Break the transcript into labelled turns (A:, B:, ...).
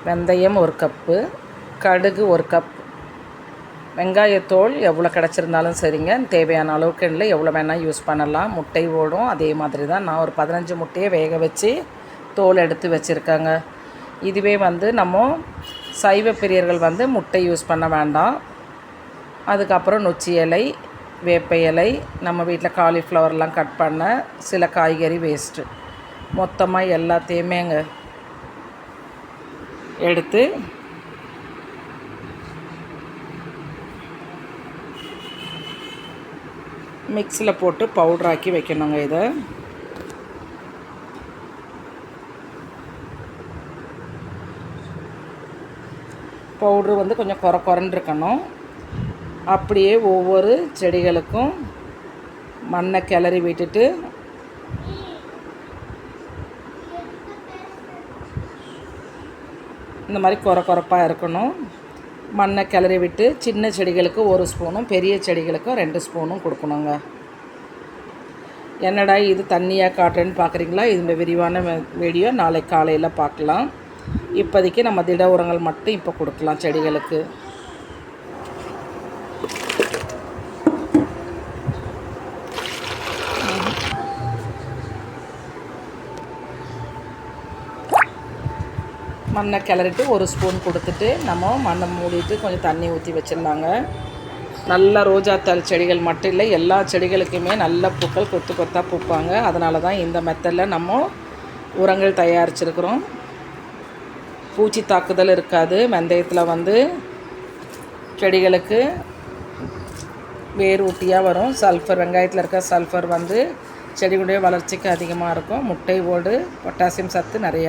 A: வெந்தயம் 1 கப்பு, கடுகு 1 கப், வெங்காயத்தோல் எவ்வளோ கிடச்சிருந்தாலும் சரிங்க, தேவையான அளவுக்கு இல்லை, எவ்வளோ வேணால் யூஸ் பண்ணலாம். முட்டை ஓடும் அதே மாதிரி தான். நான் ஒரு 15 முட்டையை வேக வச்சு தோல் எடுத்து வச்சுருக்கேங்க. இதுவே நம்ம சைவ பிரியர்கள் முட்டை யூஸ் பண்ண வேண்டாம். அதுக்கப்புறம் நொச்சி இலை, வேப்ப இலை, நம்ம வீட்டில் காலிஃப்ளவர்லாம் கட் பண்ண சில காய்கறி வேஸ்ட்டு, மொத்தமாக எல்லாத்தையுமேங்க எடுத்து மிக்ஸியில் போட்டு பவுட்ராக்கி வைக்கணுங்க. இதை பவுட்ரு கொஞ்சம் குறன்னு இருக்கணும். அப்படியே ஒவ்வொரு செடிகளுக்கும் மண்ணை கிளறி விட்டுட்டு இந்த மாதிரி குறப்பாக இருக்கணும். மண்ணை கிளறி விட்டு சின்ன செடிகளுக்கு 1 ஸ்பூனும் பெரிய செடிகளுக்கு 2 ஸ்பூனும் கொடுக்கணுங்க. என்னடா இது தண்ணியாக காட்டுறேன்னு பார்க்குறீங்களா? இதோட விரிவான வீடியோ நாளைக்கு காலையில் பார்க்கலாம். இப்போதைக்கு நம்ம திட உரங்கள் மட்டும் இப்போ கொடுக்கலாம் செடிகளுக்கு. மண்ணை கிளறிட்டு 1 ஸ்பூன் கொடுத்துட்டு நம்ம மண்ணை மூடிட்டு கொஞ்சம் தண்ணி ஊற்றி வச்சிடலாங்க. நல்லா ரோஜா செடிகள் மட்டும் இல்லை, எல்லா செடிகளுக்குமே நல்ல பூக்கள் கொத்தாக பூப்பாங்க. அதனால தான் இந்த மெத்தடில் நம்ம உரங்கள் தயாரிச்சிருக்கிறோம். பூச்சி தாக்குதல் இருக்காது. வெந்தயத்தில் செடிகளுக்கு வேர் ஊட்டியாக வரும். சல்ஃபர், வெங்காயத்தில் இருக்க சல்ஃபர் செடிகளுடைய வளர்ச்சிக்கு அதிகமாக இருக்கும். முட்டை ஓடு பொட்டாசியம் சத்து நிறையா.